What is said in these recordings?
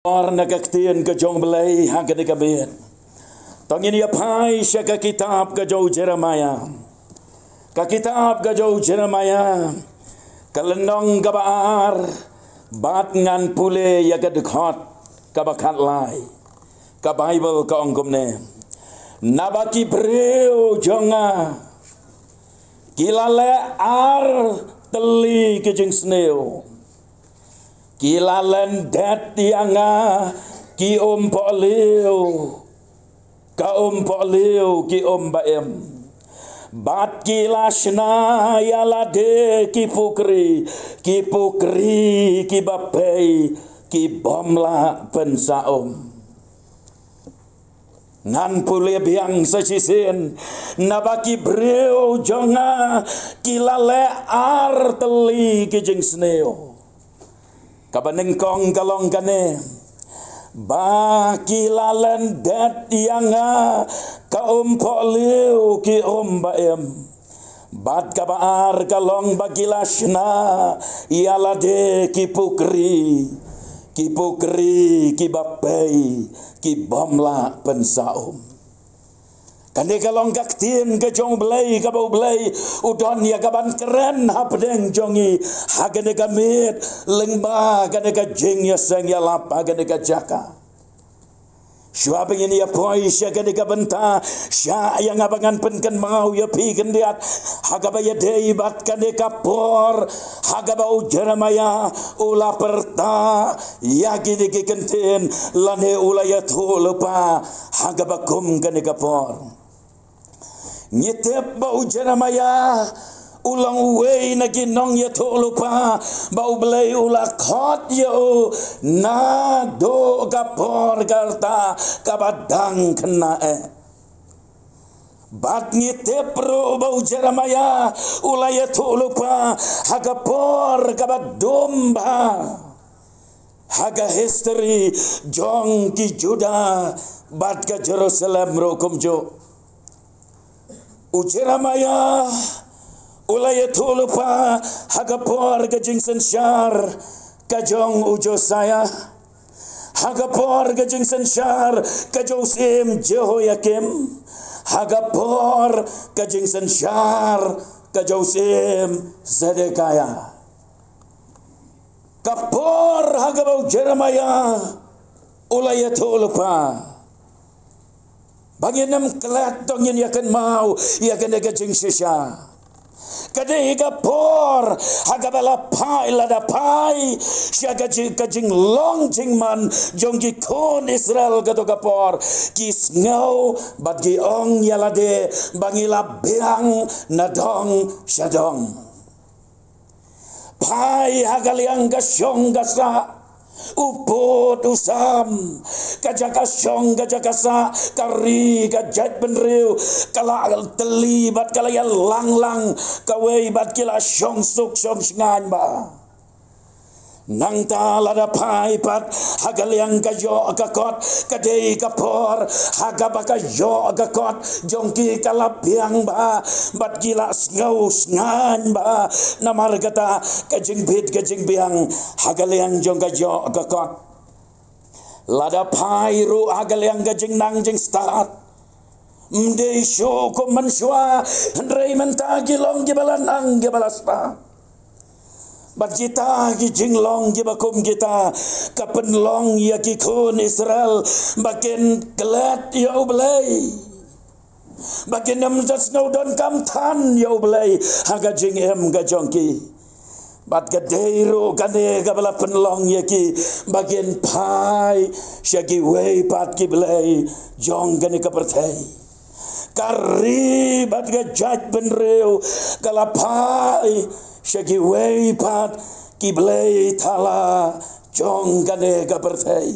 Warna kaktian ke jong belai hangga de kabet. Tongin ya pai sya ka kitab ke jauh Jeremaya. Ka kitab ke jauh Jeremaya. Kalendong ka baar. Bat ngan pule ya ka dekhot ka bakat lai. Ka Bible ka ongkom ne. Nabaki breu jonga. Kilale ar teli ke jeng sneo. Kilalen dat tianga ki po leo ka po leo ki baem bat kilasna yalade ki pukri ki bapei ki bomla pensaom ngan pule biang sesisin nabaki breu jonga kilale ar teli ki jeng sneo kabaneng kong kalong kane baki lalen dat yanga po leu ki baem bat kabar kalong bagilasna yalade ki pukri ki bapei ki bomla pensaum kande kalong kaktin ke jong belai ka bau belai udon ya kaban keren hapdeng jongi hagane kamit lengba kande ka jing ya sang ya lap hagane ka jaka syua pengin ya poi sya kande ka benta sya yang abangan penken mau ya pi kendiat hagaba ya deibat kande ka por hagaba Jeremaya ula perta ya gidi ki kentin lane ula ya thulupa hagaba kum kande ka por nyetep bau Jeremaya ulang wei na ginong ya lupa bau belai ulah khot yo na do kapor karta kabadang kena bat nyetep pro bau Jeremaya ulah ya lupa hagapor kabadomba haga history jong ki Juda bat ka Jerusalem rokum jo Jeremaya ulaya tulupa hagapor gajing sensyar kajong ujo saya hagapor gajing sensyar kajosim Jehoyakim hagapor gajing sensyar kajosim Zedekiah kapor hagabau Jeremaya ulaya tulupa bagi enam kelat tongin yakan mau yakan gajing sisya kadai kapor hagabala pai lada pai sya gajing long jing man jonggi kon Israel gato kapor kis ngau bagi ong yalade bangila beang nadong syadong pai hagaliang gasyong gasa upot usam kajaka syong kajaka sa kari kajat benriu kala terlibat kala yang lang kawai bat kila syong suk syong ngan ba nang ta lada pai pat hagal yang kajo kakot kadei kapor hagabaka jo kakot jongki kalapiang ba bat gila ngau ngan ba namar kata kajing bit kajing biang hagal yang jong kajo kakot lada pai ru hagal yang kajing nang jing start mde syo ko manswa ndrei mentagi long gibalan ang gibalas pa bat kita ki jinglong ki bakum kita kapen long ya ki kun Israel bakin kelat ya ublay bakin nam jasno don kam tan ya ublay haga jing em ga jongki bat gadeiro kane kabala penlong ya ki bakin pai syaki wei pat ki blay jong gane kapertai kari bat ga jaj benreu kalapai syaki wei pat kiblei thala jong kane kapertai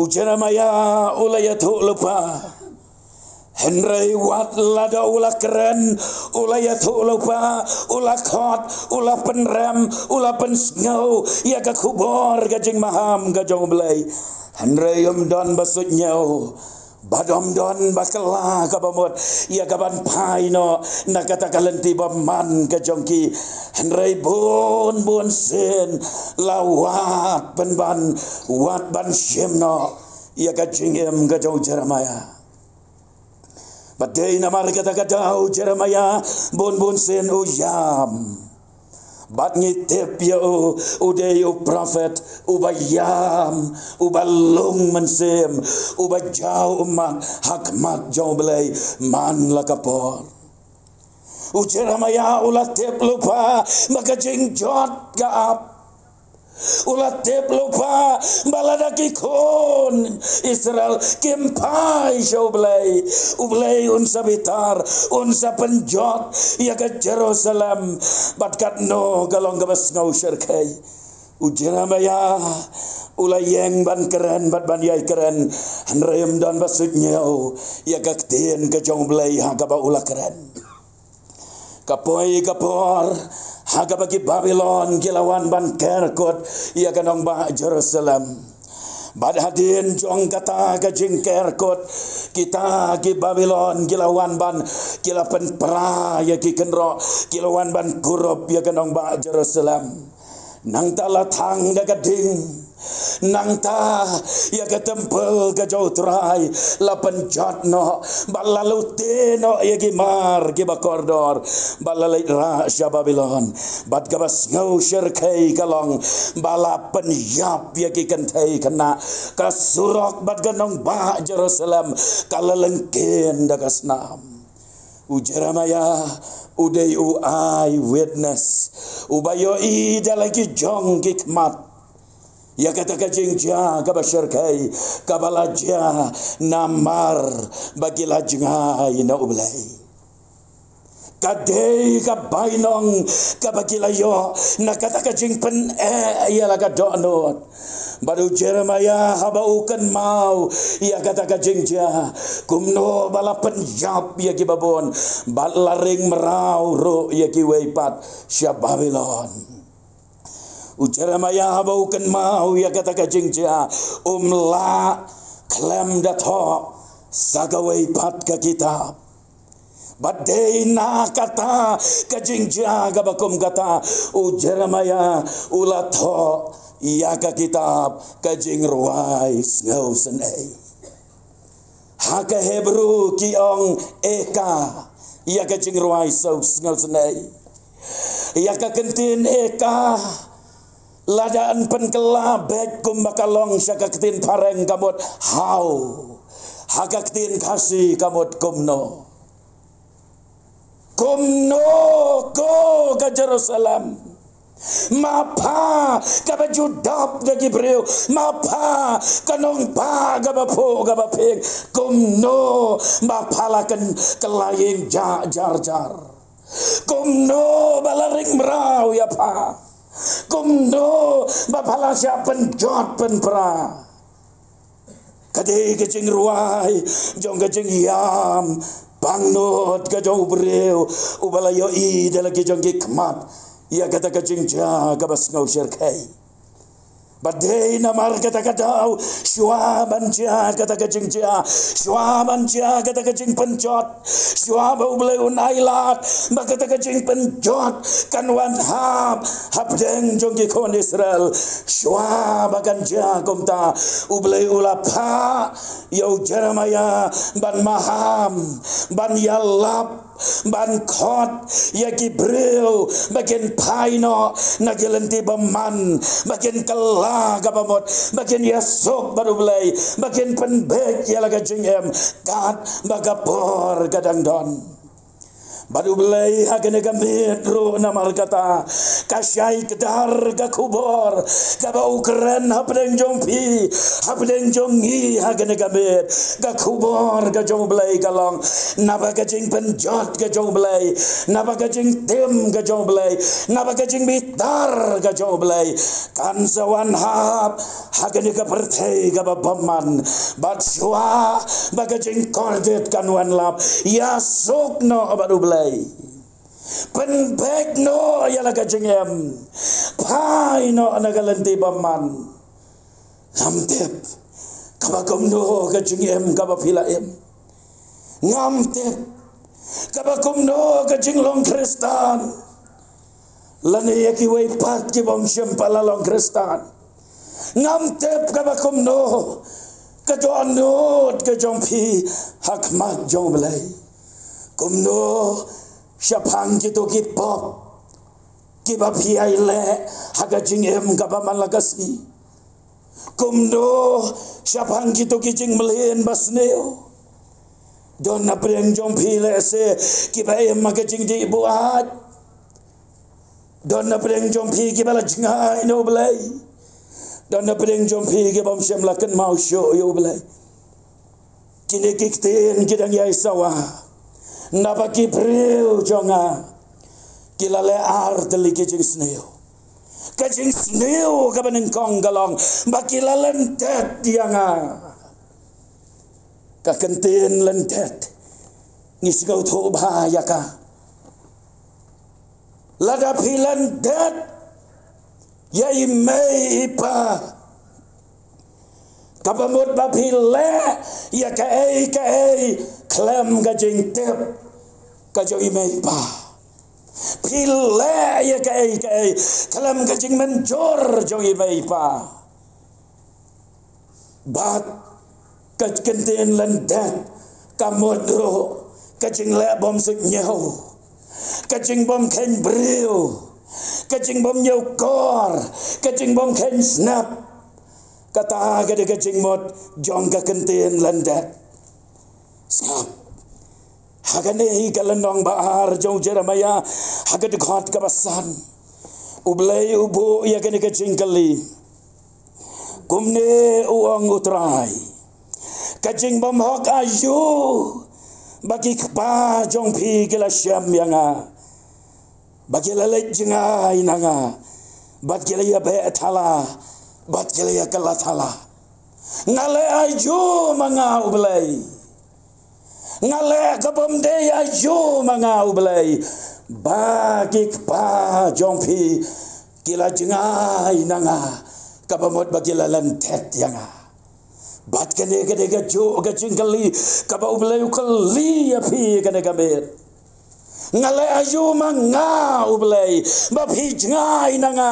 Jeremaya ulaya lupa Henry wat lada ulah keren ulaya lupa ulah khot ulah penrem ulah pensngau ya ka kubor gajing maham gajong belai Henry don basut nyau Badom don bakala kabamot ia kaban pai no nakata kalenti baman kajongki henrei bon sen lawat ban wat ban shemno ia kajingem kajau Jeremiah. Badai namar kata kadau Jeremiah bon sen uyam. Bat ngitip ya udai prophet ubayam ubalung mensem ubajau umat hakmat jauh belai man lakapor Jeremiah ulatip lupa maka jingjot gaap ulatip lupa baladaki kon Israel kempai jauh belai ublai unsa bitar unsa penjot ya ke Jerusalem batkat no galong gabas ngau syarkai Jeremiah ulayeng ban keren bat ban yai keren hanrem dan basudnya ya kakten ke jauh belai hagaba ulah keren kapoi kapor haga bagi Babylon gilawan ban kerkot ia kanong ba Jerusalem bad hadin jong kata gajing kerkot kita gi Babylon gilawan ban kilapan pra ya ki kenro gilawan ban kurup ya kanong ba Jerusalem nang talatang gading nang ta ya ke tempel ke jauh terai lapan jatno balalu teno ya gimar giba kordor balalai rasya Babylon bat gabas ngau syarkai kalong balapan yap ya ki kentai kena kasurok bat ganong ba Jerusalem kalalengken dagasnam Jeremiah udai eye witness ubayo i dalaki jong kikmat ya kata kajing ja kabasyarkai kabalaja namar bagi lajengai na ublay kadai kabainong kabagilayo na kata kajing pen ya laga donot baru Jeremiah habaukan mau ya kata kajing ja kumno balapan jap ya ki babon balaring merau ro ya ki weipat sya Babylon Jeremiah habaukan mau ya kata kajing ja umla klem dato sagawai pat ka kitab badai na kata kajing ja gabakum kata Jeremiah ulato ya ka kitab kajing ruais ngau senai haka Hebrew kiong eka ya kajing ruais ngau senai ya ka kentin eka ladaan penkelabek kumbakalong syakaketin pareng kamot hau hakaketin kasih kamot kumno ko ke Jerusalem mapa kabajudap ke Gibril mapa kanong pa gabapo gabaping kumno mapalakan kelaying jar kumno balaring merau ya pa kumno bapala siya penjot penpra kadai kecing ruai jong kecing yam pangnot kajong breu ubalayo i dalagi jong kikmat ia kata kecing ja gabas ngau syarkai badai namar kata kadau syua banja kata kecing ja syua banja kata kecing penjot syua bau beleu nailat kata kecing penjot kanwan habdeng jongki kon Israel syua bagan ja kumta ubleu ulapa yau Jeremiah ban maham ban yalap ban khot ya Gibril bagian paino nagelenti beman bagian kela gabamot bagian yasuk baru belai bagian penbek ya laga jengem kat bagapor gadang don baru belai hagane gamit ro namar kata kasyai kedar ga kubor gaba ukren hapdeng jongpi hapdeng jongi hagane gamit ga kubor ga jong belai galong naba ga jing penjot ga jong belai naba ga jing tim ga jong belai naba ga jing bitar ga jong belai kan sawan hap hagane ga pertei ga baman bat syua baga jing kordet kan wan lap yasuk no baru belai penbek no yala kajengem pai no nagalenti baman hamtep kabakumno kajing em kabapila em ngamte kabakumno kajing long Kristan lane yaki way pat ki bom syempala long Kristan ngamte kabakumno kajo anut kajong pi hakmat jong belai kumno syapang gitu kipop kibapi aile hakajing em kabamalagasmi kumdo syapang gitu kijing melihin basneo don na preng jong pile se kibai magajing di buat don na preng jong pi kibala jingai no belai don na preng jong pi kibam syam lakan mau syo yo belai kini kikten kidang yai sawa napaki preu jonga kilale ar teli kijing sneo kajing sneo kabaneng kong galong bakila lentet dianga kakentin lentet ngisgau tho bahaya ka lada pilentet yai mei pa kabamut bapile ya kai klem kajing tep kajoi mei pa pile ya kai kalam kajing menjor jongi bai pa bat kajkentin lendan kamodro kajing le bom suk nyau kajing bom ken breu kajing bom nyau kor kajing bom ken snap kata gade kajing mod jong kakentin lendan snap hagane hi kalandong bahar jong Jeremia hagade khot kabasan ublay ubo ya gane kajingkali kumne uang utrai kajing bom hok ayu bagi kpa jong pi kila syam yanga bagi lalai jengai nanga bat kila ya be thala bat kila ya kala thala ngale ayu manga ublay ngale kabom de ayu manga ublay bagi pa jongpi kila jengai nanga kabamot bagi lalantet yanga bat kene kene gajo gajingkali kaba ublay ukali api kene gamer ngale ayu manga ublay bapi jengai nanga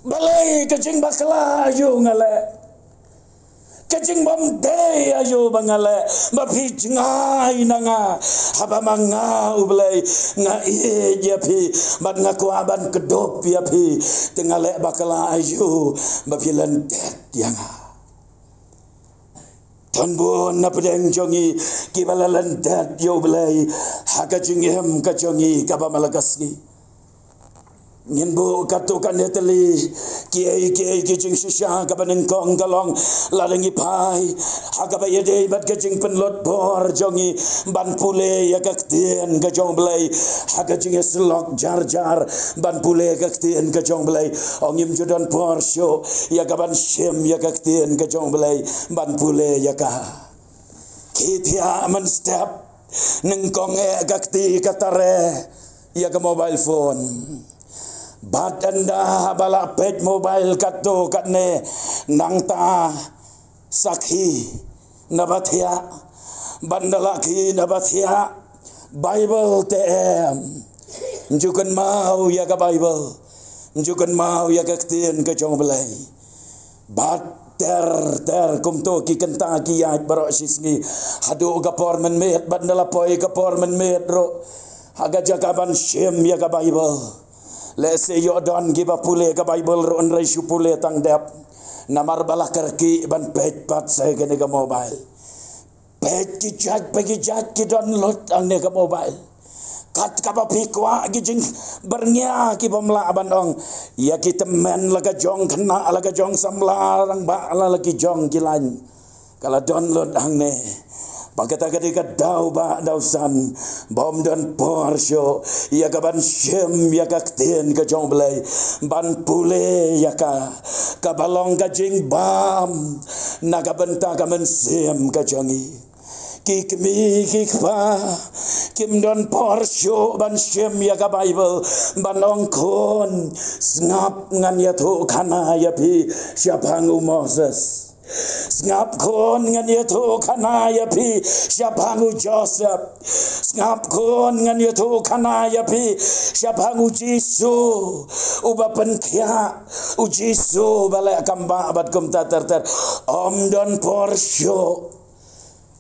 balai kajing bakla ayu ngale kajing bom de ayo bangale bapi jengai nanga haba manga ublay nga je pi bat ngaku aban kedop ya pi tengale bakala ayo bapi lentet yanga tanbon na pedeng jongi kibala lentet yo ublay hakajing hem kajongi kabamalagasni Nyenbo katukan neteli kiai kijing sisya kabaneng kong galong lalengi pai hakaba yede bat kijing penlot bor jongi ban pule ya kaktien kajong belai hakajing selok jar ban pule kaktien kajong belai ongim jodon porsyo ya kaban syem ya kaktien kajong belai ban pule ya ka kitia man step nengkong kakti katare ya ka mobile phone batanda bala pet mobile kato katne nangta sakhi nabathia bandalaki nabathia Bible tem jukan mau ya ka Bible jukan mau ya ka tien ka chong belai bat ter kumto ki kenta ki ya barok sisni hadu ka pormen met bandala poi ka pormen met ro haga jakaban shem ya ka Bible lese yodon giba pule ka Bible ron resu pule tang dep namar balak kerki ban pet pat saya kene ka mobile pet ki chat ki download ang ne ka mobile kat ka pa pikwa gijing bernya ki pamla bandong ya ki temen laga jong kena laga jong samlarang ba lagi jong kilan kala download ang ne Pagkata ketika dau ba dausan bom dan porsyo ya kaban syem ya kakten ka jong belai ban pule ya ka kabalong ka jing bam naga benta ka men sem ka jongi kikmi kikpa kim don porsho ban shem ya ka Bible ban ong kon ngap ngan ya tu kana ya pi siapangu Moses ngap kon ngan ya tu kana ya pi siapangu Joseph ngap kon ngan ya tu kana ya pi siapangu Jisu uba penkia u Jisu bala kamba bat kum tatar om don porsho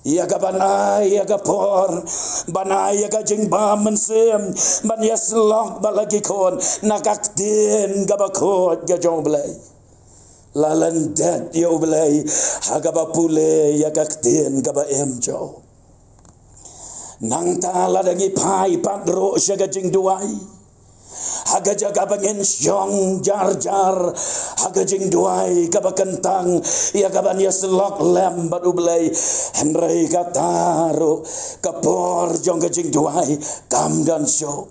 ya ka banai ya ka por banai ya ka jing ba mensem ban yaslong balagi kon nakak din ka bakot ga jong blai lalan dat yo blai haga ba pule ya ka din ka ba em jo nang ta la dangi pai padro sya ga jing duai haga jaga bangin syong jar jar haga jing duai kaba kentang ya kaban ya selok lem badu belai henrei kataro kapor jong ga jing duai kam dan syo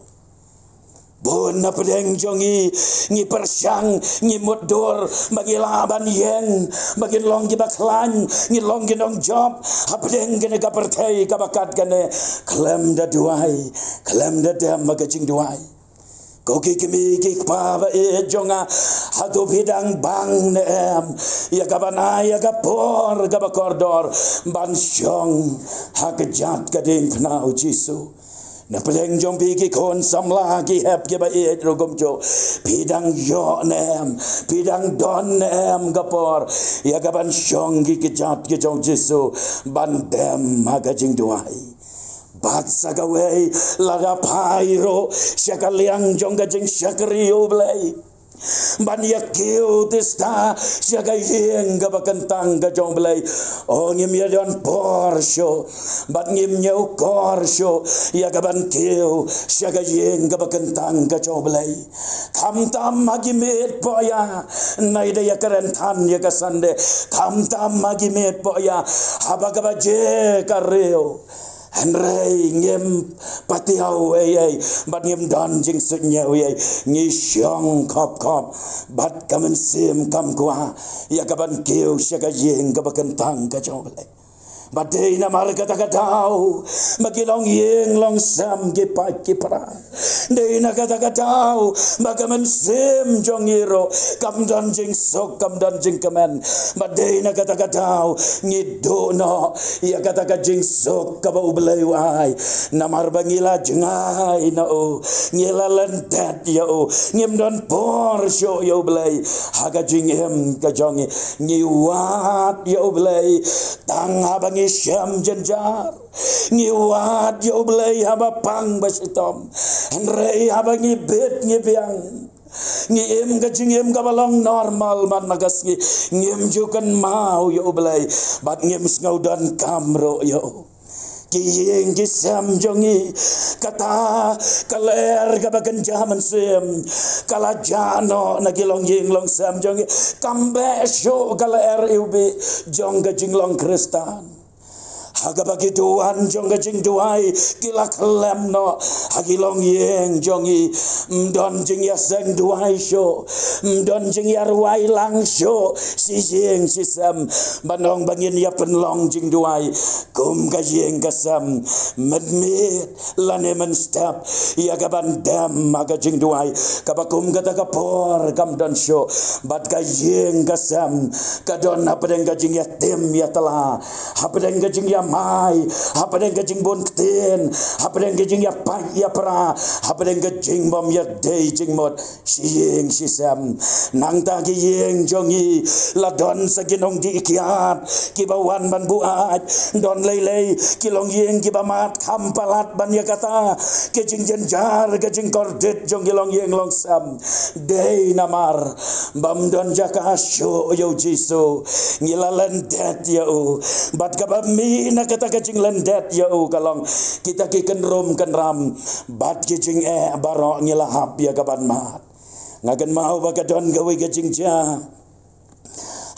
bona pedeng jongi ngi persyang ngi mudor bagi laban yeng bagi long gi baklan ngi long gi nong job apedeng gene ka pertai ka bakat gane klem da duai klem da dem ga jing duai koki kimi ki pava e jonga hatu bidang bang nem ya kabana ya kapor kabakordor ban syong hakejat kading knau Jisu na peleng jong piki kon samla ki hep ke ba e rogom jo bidang yo nem bidang don nem kapor ya kaban syong ki kejat ke jong Jisu ban dem hakajing duai bat sagawai laga pairo syakaliang jong gajing syakriyo blai ban yakio testa syakayeng gabakentang gajong blai oh ngim ya don porsho bat ngim nyau korsho ya gaban kio syakayeng gabakentang gajong blai kam tam magimet poya naida ya karentan ya kasande kam tam magimet poya habagabaje kareo Henrei ngem patiau ei bat ngem dan jing sunya ei ngi syong kop kop bat kamen sim kam kwa ya kaban keu syaka yeng ka bakentang ka jole badai na mar kata katau magilong yeng long sam ge pat ki pra dei na kata katau bagamen sim jongiro kam dan jing sok kam dan jing kamen badai na kata katau ngido no ya kata ka jing sok ka ba ublai wai na mar bangila jengai na o ngila lentet ya o ngim don por syo yo blai haga jing em ka jongi ngiwat ya blai tang abang Syam jenjar ngiwat yo blai haba pang basitom henrei haba ngibet ngibiang ngiem gajingem kabalong normal man magas ngiem jukan mau yo blai bat ngiem ngau dan kamro yo kiyeng kisam jongi kata kaler kabakan jaman sem kala jano nagilong yeng long sam jongi kambe syo kaler ubi jong gajing long kristan haga bagi tuan jong gajing duai kila kelem no hagilong yeng jongi mdon jing yaseng duai syo mdon jing yarwai lang syo si yeng si sam banong bangin ya penlong jing duai kum gajing kasam medmit lane men step ya gaban dam aga jing duai kabakum kata kapor kam don syo bat gajing kasam kadon apedeng gajing ya tem ya telah apedeng gajing ya mai apedeng gajing bon kten apedeng gajing ya pai ya pra apedeng gajing bom ya dei jing mot sieng sisam nang ta gi yeng jongi la don saginong di ikiat kibawan ban buat don lei kilong yeng kibamat kampalat ban ya kata gajing jenjar gajing kordet jong kilong yeng long sam dei namar bam don jaka syo yo Jisu ngilalen det ya u bat kabami na kata gajing lendet ya u kalong kita ki kenrum kenram bat gajing baro ngilahap ya kaban mat ngagan mau bakadon gawe gajing ja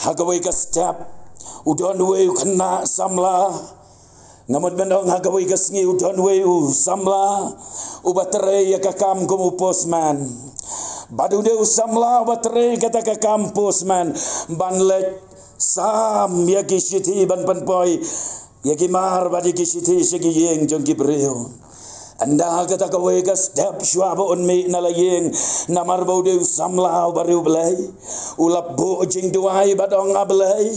hagawe ka step udon we kena samla ngamot bendong hagawe ka sngi udon we samla ubatere ya ka kam kumu postman badu de samla ubatere kata ka kam postman banlek sam ya kisiti ban panpoi ya ki mar badi kisiti segi yeng jong ki breo Anda kata kawai ka step shwa ba unmi na layeng namar bau de samlau baru belai ulap bo jing duai badong ablai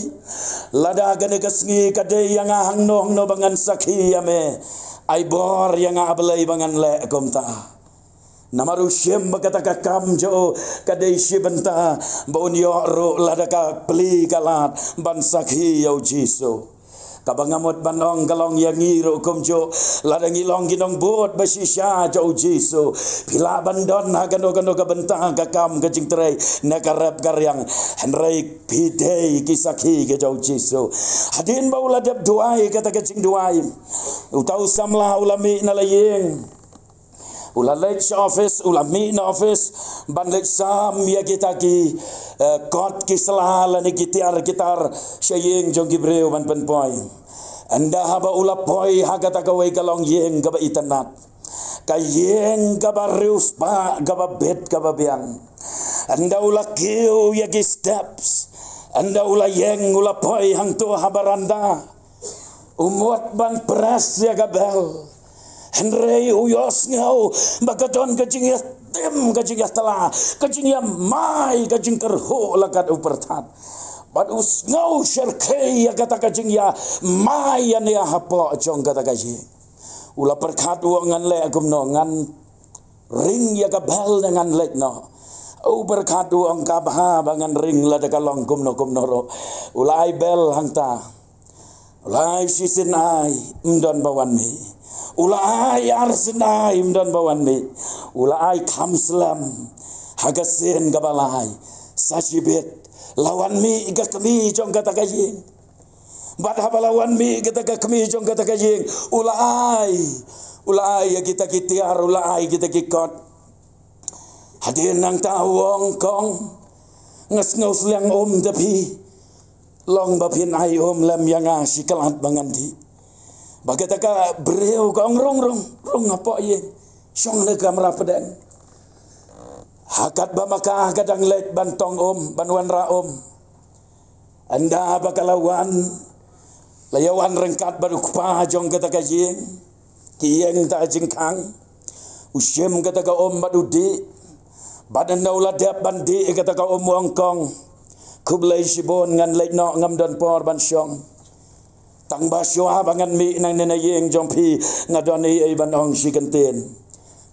lada gane kasngi kade yang hang no bangan sakhi ame ai bor yang ablai bangan le komta namaru shem bakata ka kam jo kade shibenta baun yo ro lada ka pli kalat ban sakhi yo jiso kabangamot banong galong yang ngiro kumjo ladang ilong ginong bot basisya jau jiso pila bandon hagano gano kabentang kakam kajing terai nakarap karyang henrai pidei kisaki ke jau jiso hadin baula dep duai kata kajing duai utau samla ulami nalayeng ula lech office ula mi na office ban lech sam ya kita ki kot ki salah ni gitar syayeng jong gibreu ban penpoi anda haba ula poi hagata kawai kalong yeng gaba itanat kayeng gaba rius pa gaba bet gaba biang anda ula kiu ya ki steps anda ula yeng ula poi hang tu habaranda umut ban pres ya gabel Henry uyos ngau bagaton kajing ya tem kajing ya telah kajing ya mai kajing kerho lakat upertat bad us ngau syarkai ya kata kajing ya mai ya hapo jong kata kajing ula perkat uangan le agum no ngan ring ya kabel dengan le no u perkat uang kabha bangan ring la de kalong kum no ro ulai bel hangta ulai sisin ai mdon bawan mi ulai arsenai dan bawan ni ulai kamslam hagasen gabalai sashibet lawan mi iga kami jong kata kajing bad habalawan mi kita kami jong kata kajing ulai ya kita kitiar ulai kita kikot hadin nang tawong kong ngas ngaus liang tapi long bapin ai lam yang asikalat banganti bagataka breu ka rong apa ye syong ne kamera pedang hakat ba maka kadang let bantong banwan ra anda bakalawan layawan rengkat baru kupa jong kata kajing kiyeng ta jingkang usyem kata ka badu di badan daula dap bandi kata ka wongkong kublai sibon ngan let no ngam don por ban syong tang basyoa bangan mi nang nenayeng jompi ngadoni ai banong sikenten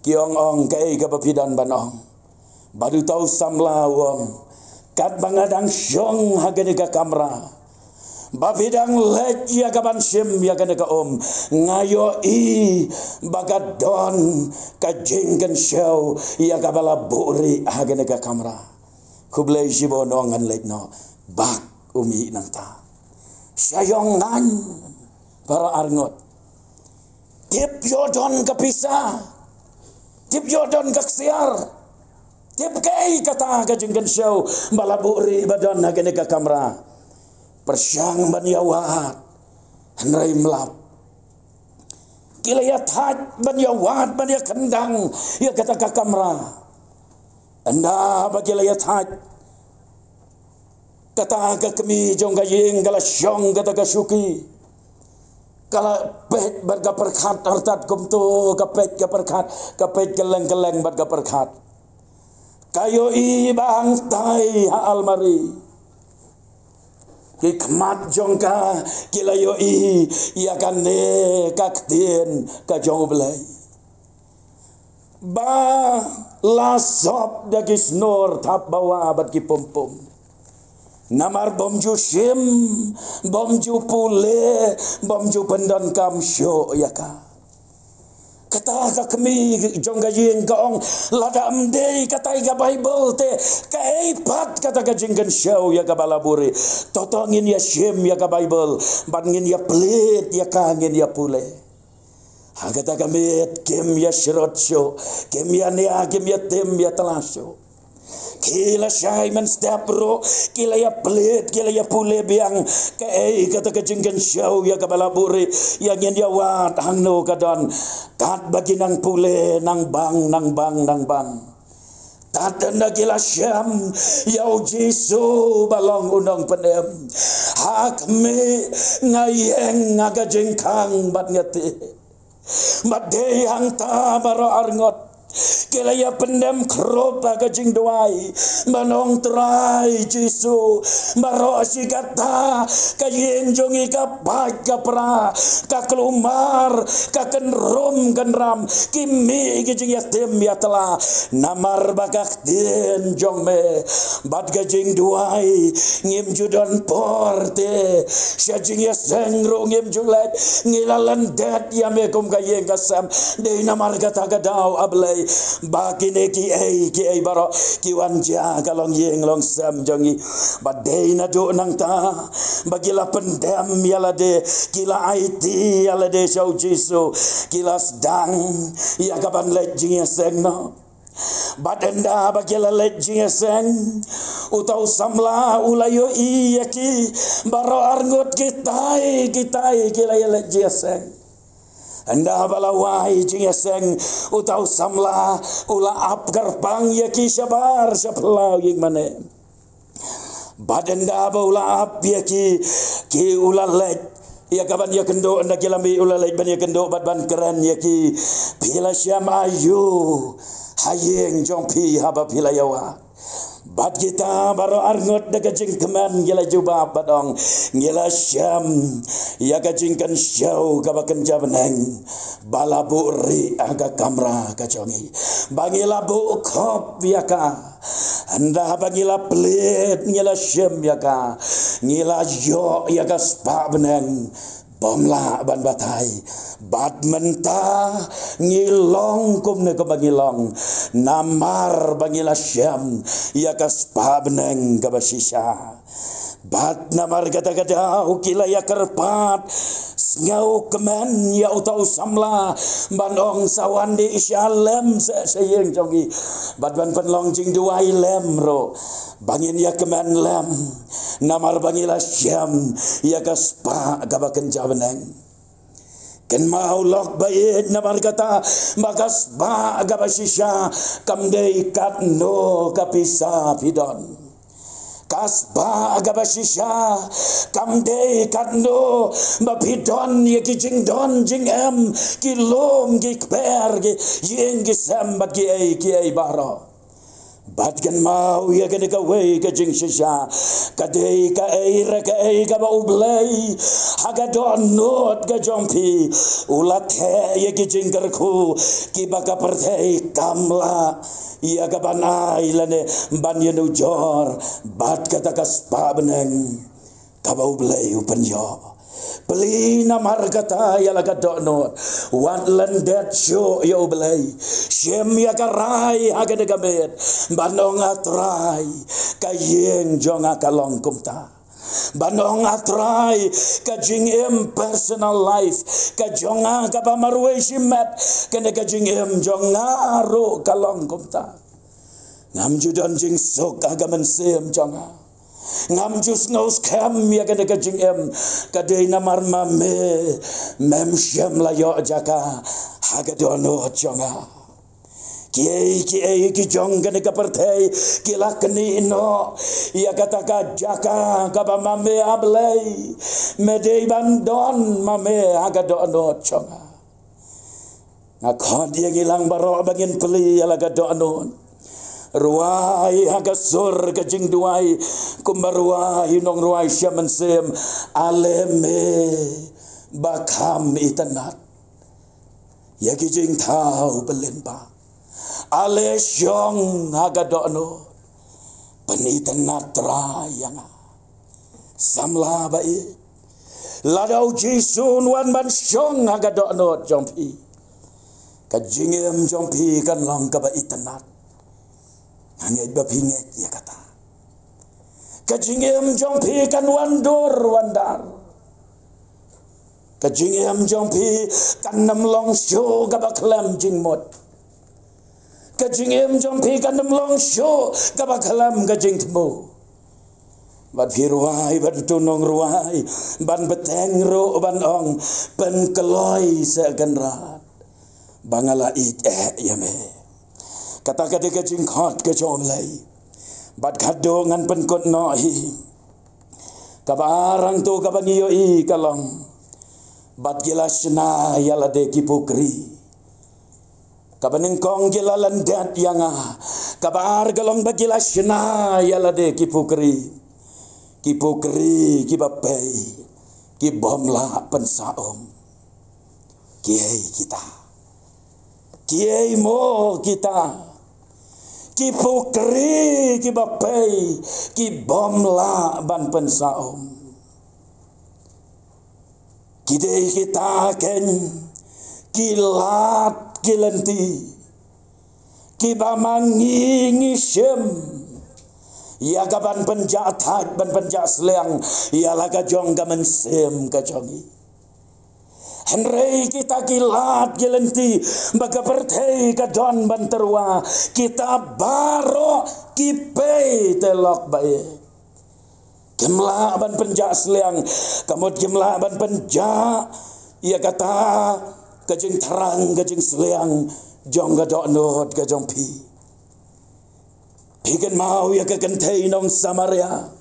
kiong ong kai kapapidan banong baru tau samla wong kat bangadang syong hagane ka kamera babidang lek ya kaban sim ya kane ka ngayo i bagadon ka jengken show ya kabala buri hagane ka kamera kublai sibon ongan lek no bak umi nang ta sayongan para arngot tip yodon kapisa tip yodon kaksiar tip kai kata kajengken show balaburi badan hagene ka kamera persyang ban yawat henrai melap kilayat hat ban yawat ban ya kendang ya kata ka kamera anda bagi layat hat kata ka kami jong gayeng gala syong kata ka syuki kala pet bar ka perkat hartat kumtu ka pet keleng-keleng bar ka perkat kayo i bang tai ha almari kikmat jong ka kilayo i ya kane kaktien ka jong belai ba lasop dagis nor tap bawa bat ki pom namar bomju sim bomju pule bomju pendan kam syo ya ka kata ka kami jong gayeng kaong lada amdei kata iga bible te kaipat kata ka jengken syo ya ka balaburi totongin ya sim ya ka bible bangin ya pelit ya kangin ya pule hagata kami kem ya shirot syo kem ya nia kem ya tem ya telasyo kila syai men step bro kila ya pelit kila ya pule biang kai kata kejengken syau ya kabalaburi yang dia wat hangno kadon kat bagi nang pule nang bang tatanda kila syam yau jisu balong undang penem hak me ngayeng ngaga jengkang bat ngati Madei hang ta baro arngot kelaya pendem kropa kajing doai manong trai Jisu baro asikata kayen jongi ka bai ka pra ka kelumar ka kenrom kenram kimi kajing yatim ya tela namar bakak den jong me bad kajing doai ngim judon porte syajing ya sengro ngim julet ngilalan dat ya mekum kayen kasam de namar kata kadau ablay baki ne ki ai baro ki wanja kalong yeng long sam jongi badai na do nang ta bagila pendam yala de kila IT yala de shau Jisu kila sedang ya kapan lejing seng no badenda bagila lejing seng utau samla ulayo iyaki baro arngot kitai kila ya lejing seng anda balawai jingeseng utau samla ula ap garpang yaki sabar saplau ying mane badenda ula ap yaki ki ula lek ya kaban ya kendo anda kilami ula lek ban ya kendo ban keren yaki pila syam ayu hayeng jongpi haba pila yawa bad kita baro arngot de kajing keman gila juba badong gila syam ya kajing kan syau kabakan jabeneng balabu ri aga kamra kacongi bangila bu kop ya ka anda bangila pelit gila syam ya ka gila yo ya ka spa beneng bomla ban batai bad menta ngilong kum ne ke bangilong namar bangila syam ya kaspa beneng ke basisha bad namar kata-kata ukila ya kerpat ngau kemen ya utau samla bandong sawandi isyalem sayeng jongi bad ban penlong jing duai lem ro bangin ya kemen lem namar bangila syam ya kaspa gabaken jabeneng ken mau lok bayit namar kata bagas ba gabasisha kamdei katno kapisa pidon kasba agabasisha kamdei katno bapidon ye kijing don jing em kilom gikper ge yeng gisam bat ki ai baro bat kan mau ya kan ka wei ka jing shisha ka dei ka ai ka ba ublei haga don not ka jompi ulat he ye ki jing karku ki ba ka perthei kamla ya ka banai lane ban ye nu jor bat ka ta ka spa beneng ka ba ublei upenyo Peli namar kata ya laga donot wan landet show ya ublay shem ya karai haga de gabet banong atrai kayeng jonga kalong kumta banong atrai kajing personal life kajonga kabamarwe shimet kene kajing jonga ro kalong kumta ngam judon jing sok aga mensem jonga ngam jus nos kam ya kene kajing kadai namar mame mem syam la yo jaka haga dono jonga kiai ki jong kene kapertai kila keni no ya kata ka jaka ka mame ablay medei bandon mame haga dono jonga nakon dia gilang baro bangin peli ala ga dono ruai hagasur kajing duai kumbaruai nong ruai syaman sem aleme bakam itanat ya kijing tau belimpa ale syong hagadono penitanat rayanga samla bai ladau jisun wan ban syong hagadono jompi kajingem jompi kan long kaba itanat hangit bapinget ya kata kajingem jompi kan wandar kajingem jompi kan namlong syo gabaklam jingmot kajingem jompi kan namlong syo gabaklam kajing temu bat firuai bat tunong ruai ban beteng ro ban ong pen keloi segenrat bangala it yame kata kata kajing khot ke chomlai bat khado ngan pen kot no hi kabarang tu kabangiyo i kalong bat gila shna yala de kipukri kabaneng kong gila landat yanga kabar galong bagila shna yala de kipukri kibapay kibomla pensaom kiai kita kiai mo kita kipukri kibapay kibomla ban pensaom kidei kita ken kilat kilanti kibamangi ngisem ya gaban penjat hat ban penjat seleang ya laga jong gamen sem kajongi Henry kita kilat kilanti baga pertei kadon ban terwa kita baro kipe telok bae Gemla ban penja seleang kamut gemla ban penja ia kata kajing terang kajing seleang jong gadok not kajong pi pigen mau ia kekentai nong Samaria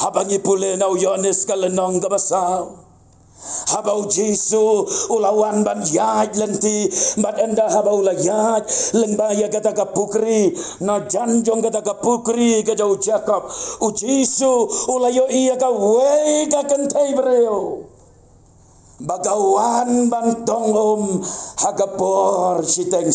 habangi pule nau Yohanes kalenong kabasau habau Jesu ulawan ban yaj lenti bat enda habau la yaj lengbaya kata kapukri na janjong kata kapukri ka jau Jacob u Jesu ulayo iya ka wei ka kentai breo bagawan ban tongom hagapor siteng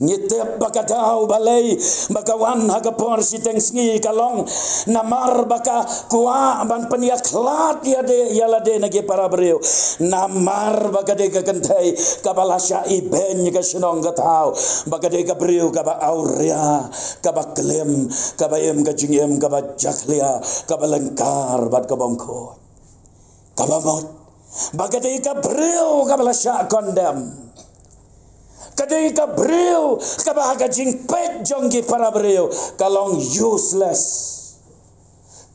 Nyetep bakadau balai bakawan hagapor siteng sngi kalong namar baka kuah ban peniak lat ya de yala de nagi para breu namar baka de kentai kabalasya iben ka senong gatau baka de ka breu ka ba aurea ka ba klem ka ba em ka jingem ka ba jaklia ka ba lengkar bat ka bongko ka ba mot baka de ka breu ka balasya kondem kadai ka breu ka bahaga jing pet jonggi para breu kalong useless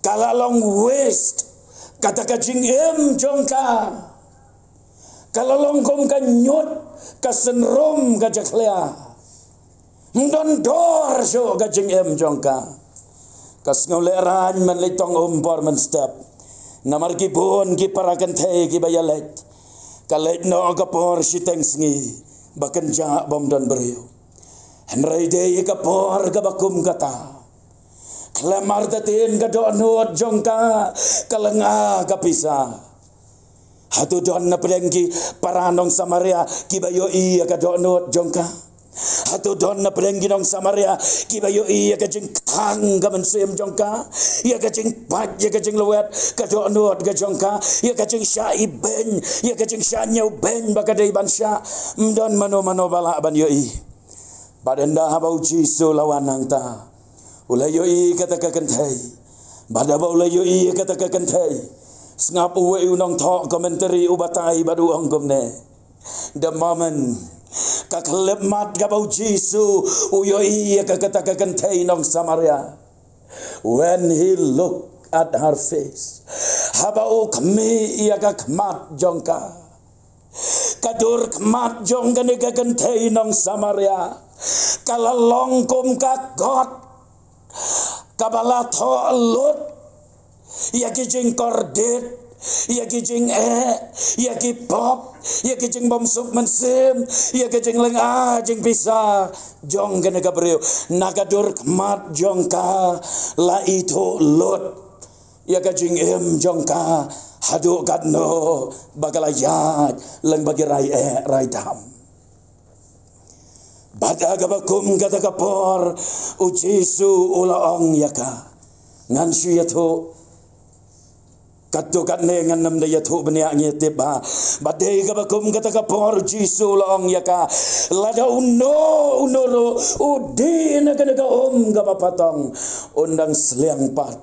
kalalong waste kata ka jing em jongka kalalong gom ka nyut ka senrom ka jaklia ndon dor so ka jing em jongka kas ngoleran man litong umpor man step namar ki bon ki para kenthe ki bayalet kalet no ka por siteng sngi bakan ja bom dan beriu henrai de ka por ka bakum kata klamar datin ka do not jongka kalenga ka pisa hatu don na prengki paranong Samaria ki bayo i ka do not jongka hatu don na prengki nong Samaria ki bayo i ka jing tang ka mensem jongka ya ka jing pat ya ka jing lewet ka do not ka jongka ya ka jing sya iben ya ka jing sya nyau ben bakadai bansya mdon mano bala ban yo i badenda habau Jesu lawanang ta ulai yo i kata ka kentai badaba ulai yo i kata ka kentai sngap uwe unong thok komentari ubatai badu angkomne the moment kaklep mat gabau Jesu uyoi ka kata ka kentai nong Samaria when he looked at her face habau kami ia ka kmat jongka kadur kmat jongka ne ka kentai nong Samaria kalalong kum ka God kabala tho lut ia ki jing kordet ia kijing ia ki pop ia kijing bom sup mensem ia kijing leng jing bisa jong kena gabriel nagadur kmat jongka la itu lot ia kijing jongka hadu kadno bagalayat leng bagi rai dam bada gabakum kata kapor u Jesu ulaong yaka ngan syatu katukat ne nganam daya thu benia ngete ba badai ka bakum kata ka por Jesu long yaka lada uno ro udi na kana ka ka papatong undang seliang pat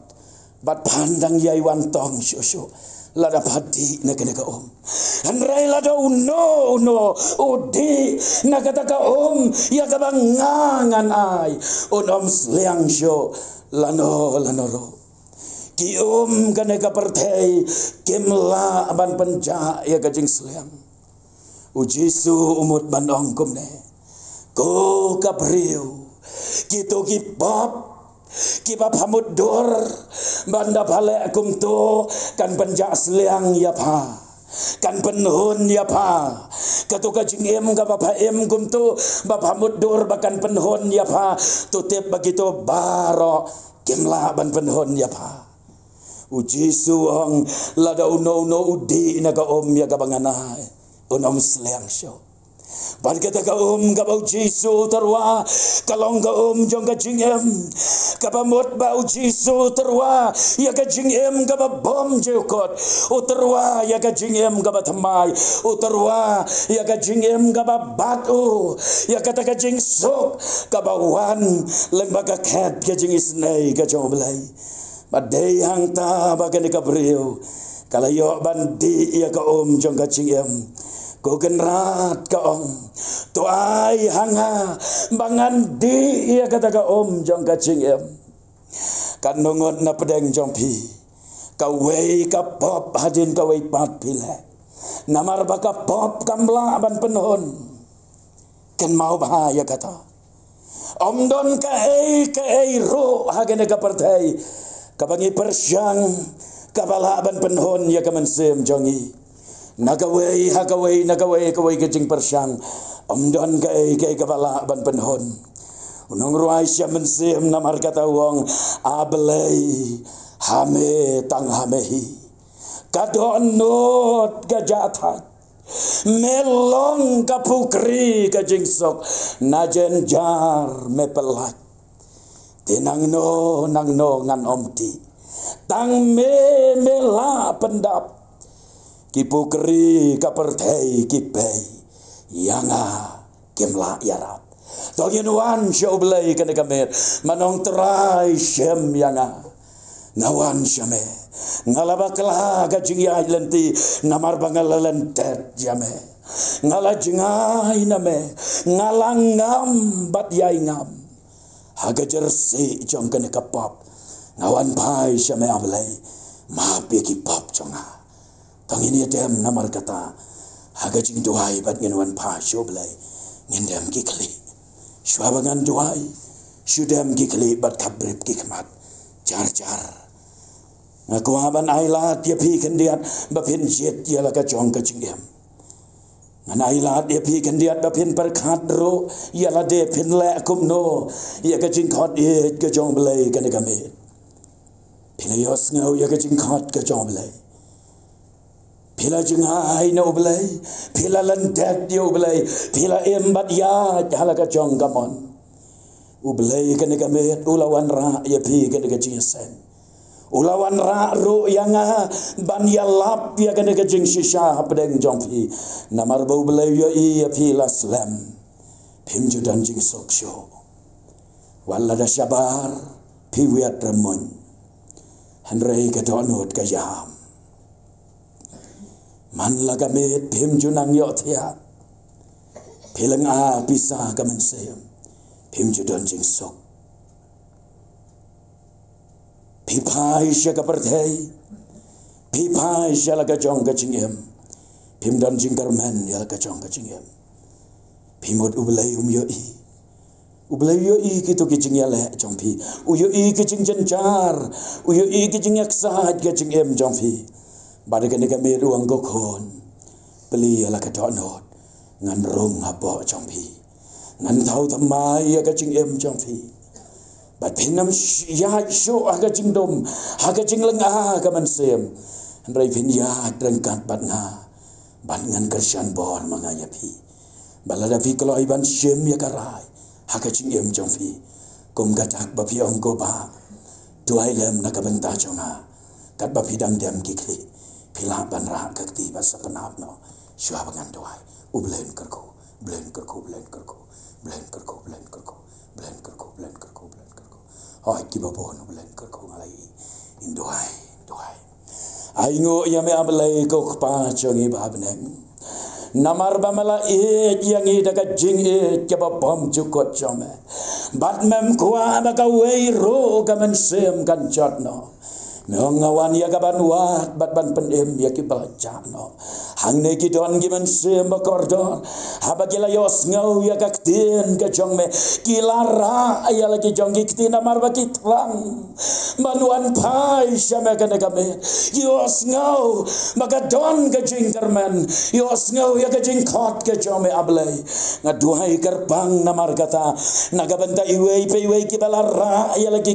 bat pandang yai wantong syusyu lada pati na kana ka andrai lada uno udi na kata ka ya ka bangangan ai seliang syo lano ro ki kane ka pertei kemla ban penja ya gajing seliang u Jesu umut ban ongkum ne ko kapriu kito ki pap hamud dor banda balik kum tu kan penjak seliang ya pa kan penhun ya pa katuka jingem ka bapa em kum tu bapa mudur bakan penhun ya pa tutip begitu baro kemla ban penhun ya pa uji suang lada uno udi na ka ya ka banganai unom seliang syo ban kata ka ka bau Jisu terwa kalong ka jong ka jingem ka pamot bau Jisu terwa ya ka jingem ka bom jekot uterwa ya ka jingem ka batamai uterwa ya ka jingem ka batu ya kata ka jing sok ka bawan lembaga kat ka jing isnai ka joblai badai hang ta bagan ka brio kalayo bandi ya ka jong ka jingem ko genrat ka tuai hanga bangan di ia kata ka jong ka jingem kan nongot na pedeng jong pi ka wei ka pop hadin ka wei pat pile namar ba ka pop kamla ban penhon kan mau bahaya kata don ka ro hagen ka partai ka bangi persyang ka bala ban penhon ya ka mensem jongi Nagaway kaway kajing persyang don kay kabala ban penhon unong ruay siya mensim namar katawang ablay hame tang hamehi kadonot gajatat melong kapukri kajing sok najen jar mepelat tinang no ngan omti tang mela pendap kipukri kapertei kipei yanga kemla yarap togin wan shoblay kana kamer manong trai shem yanga nawan shame ngalabakla gajing ya lenti namar bangalentet jame ngalajingai name ngalangam bat yaingam haga jersi jong kana kapap nawan pai shame ablay mapi kipap jonga tang ini dem namar kata haga jing duai bat ngenwan pa shoblay ngendem kikli shwabangan duai shudem kikli bat kabrip kikmat jar ngakuaban ailat ya pi kendiat bapin jet ya laka jong ka jingem ngan ailat ya pi kendiat bapin perkat ro ya la de pin le kumno ya ka jing khot ye ka jong blai ka ne kame pilayos ngau ya ka jing khot ka jong blai pila jengai na ublay, pila lantet di ublay, pila embat ya halaka jong gamon. Ublay kene kamet ulawan ra ya pi kene kajisen. Ulawan ra ru yang ban ya lap ya kene kajing shisha pedeng jong pi. Namar ba ublay ya pila slam. Pim judan jing sok show. Wala da syabar pi wiat remon. Henrei kadonot kayam. Man lagamit pim junang yotia pilang bisa kamen sayam pim judon jing sok pipai sya kapertei pipai sya laga jong ka jingem pim don jing karmen ya laga jong ka jingem pimod ublay yoi kitu kijing ya le jong pi uyoi kijing jencar uyoi kijing yaksat ka jingem jong pi badakan dekat meru ang gokon beli ala kadonot ngan rong apa jongpi ngan tau tamai aga jing em jongpi bat pinam ya syo aga jing dom aga jing lenga aga mansem andrai pin ya drengkat bat nga bat ngan kersian bor mangaya pi balada pi kalau iban syem ya karai aga jing em jongpi kum gatak bapi ongko ba tuai lem nakabenta jonga kat bapi dang dem kikli pila ban ra kakti basa penap no syua bangan doai ublen kerko hoi ki babon ublen kerko ngalai indoai ai ngo ya me ablai ko pa chongi babnem namar bamala yang daga jing ke babam jukot chome bat mem kwa ba ka wei ro ka men sem kan chat no Mengawan ya gaban wat bat ban pendem ya ki baca no. Hang ne ki don ki men sem bakordon. Haba ki la yos ngau ya kaktin ka jong me ki lara ya la ki jong ki tina mar ba ki trang. Manuan pai syame ka kame. Yos ngau maka don ka jing kerman. Yos ngau ya ka jing kot ka jong me ablay. Ngaduhai gerbang namar kata nagabanta iwei pe iwei ki balara ya la ki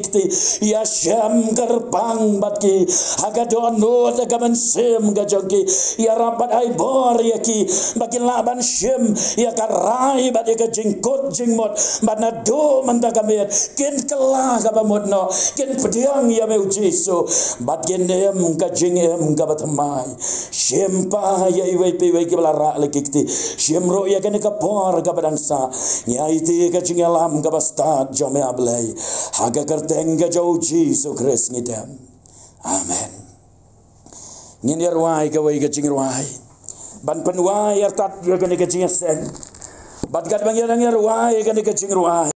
ya syam gerbang batki hagadon no gaban sem gajoki ya rabat ai bor yaki bakin laban sem ya karai bat ya jingkot jingmot bana do manta kamet ken kala gabamot no ken pediang ya meu jesu bat genem ka jingem ka batmai sem pa ya iwei pe iwei balara lekikti sem ro ya ken ka por ka badangsa ya ite ka jingalam ka bastad jome ablay haga kerteng ka jau jesu Christ ngidam. Amen. Ngin yarwai ka wai ka jingirwai. Ban penwai yartat ya ka ni ka jingaseng. Bat gat bang yarang yarwai ka ni ka jingirwai.